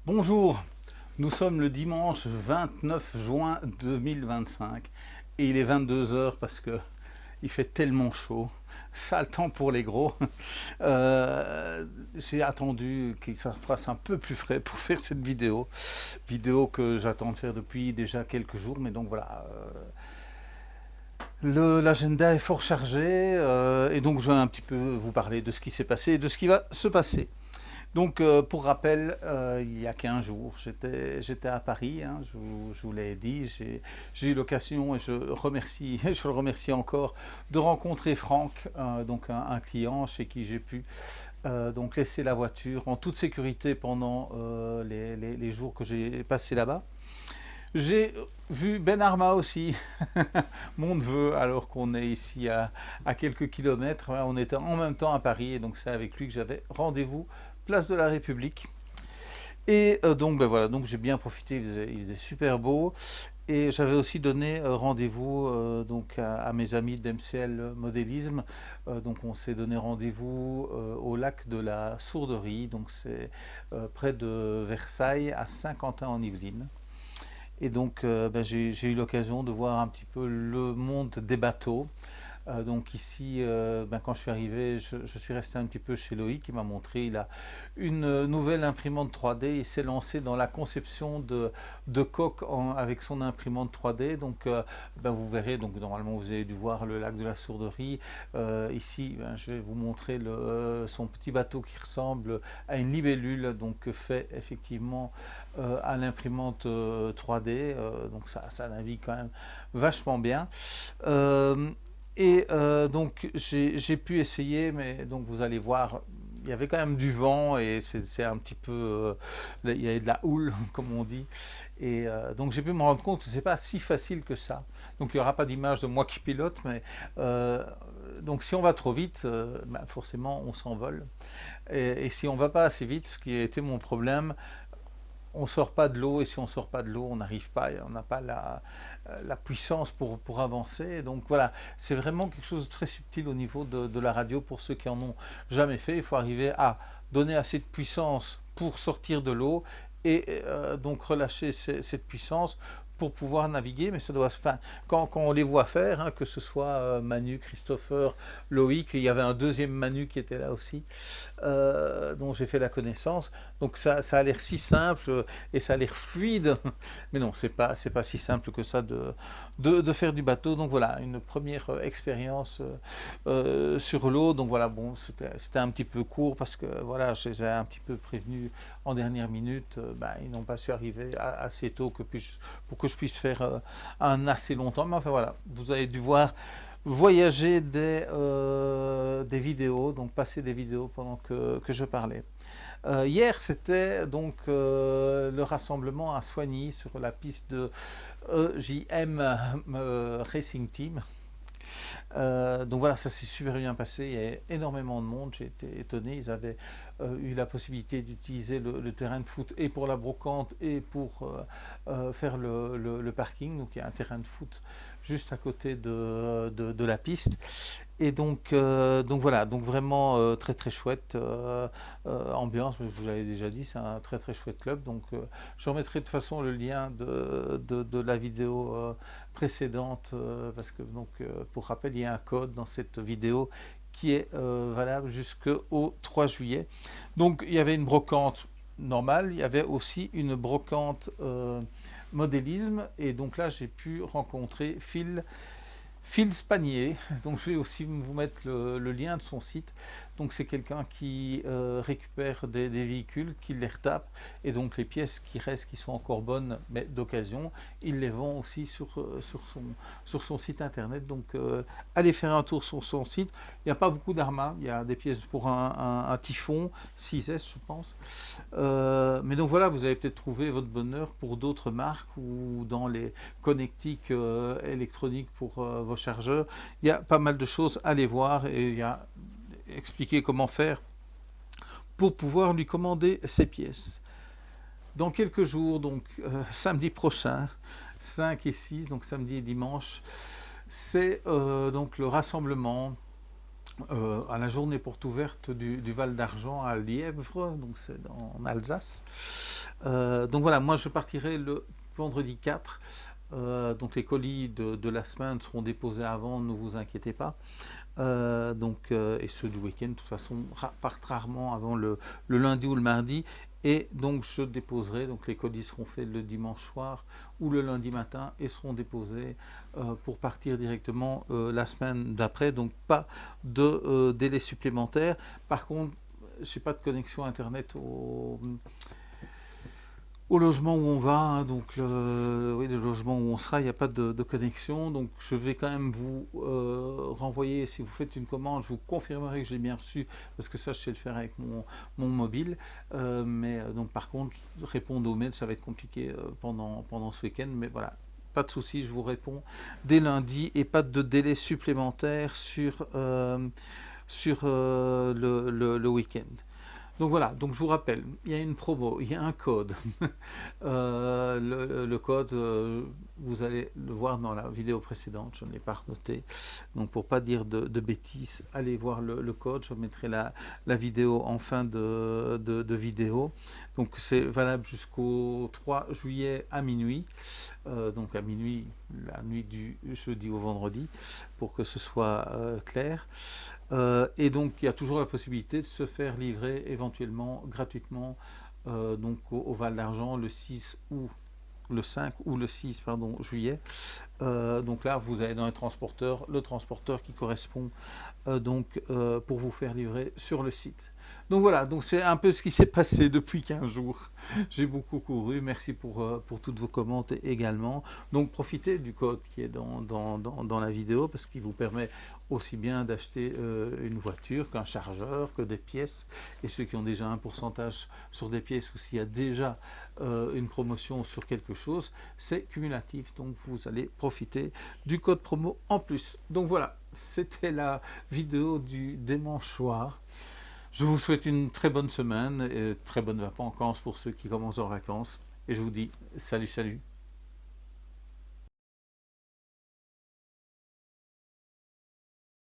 Bonjour, nous sommes le dimanche 29 juin 2025 et il est 22 heures parce que il fait tellement chaud, sale temps pour les gros. J'ai attendu qu'il se fasse un peu plus frais pour faire cette vidéo que j'attends de faire depuis déjà quelques jours, mais donc voilà. L'agenda est fort chargé et donc je vais un petit peu vous parler de ce qui s'est passé et de ce qui va se passer. Donc, pour rappel, il y a 15 jours, j'étais à Paris, hein, je vous l'ai dit, j'ai eu l'occasion, et je je le remercie encore, de rencontrer Franck, donc un client chez qui j'ai pu donc laisser la voiture en toute sécurité pendant les jours que j'ai passés là-bas. J'ai vu Ben Arma aussi, mon neveu, alors qu'on est ici à quelques kilomètres. On était en même temps à Paris et donc c'est avec lui que j'avais rendez-vous place de la République. Et donc ben voilà, donc j'ai bien profité, il faisait super beau. Et j'avais aussi donné rendez-vous donc à mes amis d'MCL Modélisme. Donc on s'est donné rendez-vous au lac de la Sourderie, donc c'est près de Versailles, à Saint-Quentin-en-Yvelines. Et donc ben, j'ai eu l'occasion de voir un petit peu le monde des bateaux. Donc ici, ben, quand je suis arrivé, je suis resté un petit peu chez Loïc qui m'a montré, il a une nouvelle imprimante 3D, il s'est lancé dans la conception de coques avec son imprimante 3D. Donc ben, vous verrez, donc normalement vous avez dû voir le lac de la Sourderie. Ici, ben, je vais vous montrer son petit bateau qui ressemble à une libellule, donc fait effectivement à l'imprimante 3D. Donc ça navigue quand même vachement bien. Euh, donc j'ai pu essayer, mais donc vous allez voir, il y avait quand même du vent et c'est un petit peu, il y a de la houle comme on dit. Et donc j'ai pu me rendre compte que c'est pas si facile que ça. Donc il n'y aura pas d'image de moi qui pilote, mais donc si on va trop vite, ben, forcément on s'envole. Et si on va pas assez vite, ce qui a été mon problème, on sort pas de l'eau et si on sort pas de l'eau, on n'arrive pas, on n'a pas la puissance pour avancer. Donc voilà, c'est vraiment quelque chose de très subtil au niveau de la radio pour ceux qui en ont jamais fait. Il faut arriver à donner assez de puissance pour sortir de l'eau et donc relâcher cette puissance pour pouvoir naviguer, mais ça doit, enfin, quand on les voit faire, hein, que ce soit Manu, Christopher, Loïc, il y avait un deuxième Manu qui était là aussi, dont j'ai fait la connaissance. Donc ça a l'air si simple et ça a l'air fluide, mais non, c'est pas si simple que ça de faire du bateau. Donc voilà, une première expérience sur l'eau. Donc voilà, bon, c'était un petit peu court parce que voilà, je les ai un petit peu prévenus en dernière minute. Ben, ils n'ont pas su arriver assez tôt pour que je puisse faire un assez long temps. Mais enfin voilà, vous avez dû voir voyager des vidéos, donc passer des vidéos pendant que je parlais. Hier, c'était donc le rassemblement à Soigny sur la piste de EJM Racing Team. Donc voilà, ça s'est super bien passé. Il y a énormément de monde. J'ai été étonné. Ils avaient eu la possibilité d'utiliser le terrain de foot et pour la brocante et pour faire le parking. Donc il y a un terrain de foot juste à côté de la piste. Et donc voilà, donc vraiment très très chouette ambiance. Je vous l'avais déjà dit, c'est un très très chouette club. Donc je remettrai de toute façon le lien de la vidéo précédente parce que donc pour rappel, il y a un code dans cette vidéo qui est valable jusqu'au 3 juillet. Donc il y avait une brocante normale, il y avait aussi une brocante modélisme et donc là j'ai pu rencontrer Phil Spanier, donc je vais aussi vous mettre le lien de son site. Donc c'est quelqu'un qui récupère des véhicules, qui les retape, et donc les pièces qui restent, qui sont encore bonnes, mais d'occasion, il les vend aussi sur son site internet. Donc allez faire un tour sur son site. Il n'y a pas beaucoup d'armas, il y a des pièces pour un Typhon 6S je pense. Mais donc voilà, vous allez peut-être trouver votre bonheur pour d'autres marques ou dans les connectiques électroniques pour vos chargeurs. Il y a pas mal de choses à aller voir et il y a expliquer comment faire pour pouvoir lui commander ses pièces. Dans quelques jours, donc samedi prochain, 5 et 6, donc samedi et dimanche, c'est donc le rassemblement à la journée porte ouverte du Val d'Argent à Lièvre, donc c'est en Alsace. Donc voilà, moi je partirai le vendredi 4. Donc les colis de la semaine seront déposés avant, ne vous inquiétez pas. Et ceux du week-end, de toute façon, partent rarement avant le lundi ou le mardi. Et donc je déposerai, donc les colis seront faits le dimanche soir ou le lundi matin et seront déposés pour partir directement la semaine d'après. Donc pas de délai supplémentaire. Par contre, je n'ai pas de connexion internet au logement où on va, hein, donc oui, le logement où on sera, il n'y a pas de connexion, donc je vais quand même vous renvoyer, si vous faites une commande, je vous confirmerai que j'ai bien reçu, parce que ça je sais le faire avec mon mobile, donc par contre, répondre aux mails, ça va être compliqué pendant ce week-end, mais voilà, pas de souci, je vous réponds dès lundi, et pas de délai supplémentaire sur le week-end. Donc voilà, donc je vous rappelle, il y a une promo, il y a un code. Le code, vous allez le voir dans la vidéo précédente, je ne l'ai pas noté. Donc pour pas dire de bêtises, allez voir le code, je mettrai la vidéo en fin de vidéo. Donc c'est valable jusqu'au 3 juillet à minuit. Donc à minuit, la nuit du jeudi au vendredi, pour que ce soit clair. Et donc il y a toujours la possibilité de se faire livrer éventuellement gratuitement donc au Val d'Argent le 6 ou le 5 ou le 6 pardon, juillet. Donc là vous allez dans les transporteurs, le transporteur qui correspond pour vous faire livrer sur le site. Donc voilà, donc c'est un peu ce qui s'est passé depuis 15 jours. J'ai beaucoup couru, merci pour toutes vos commandes également. Donc profitez du code qui est dans la vidéo parce qu'il vous permet aussi bien d'acheter une voiture qu'un chargeur, que des pièces. Et ceux qui ont déjà un pourcentage sur des pièces ou s'il y a déjà une promotion sur quelque chose, c'est cumulatif. Donc vous allez profiter du code promo en plus. Donc voilà, c'était la vidéo du dimanche soir. Je vous souhaite une très bonne semaine et très bonnes vacances pour ceux qui commencent leurs vacances. Et je vous dis salut, salut.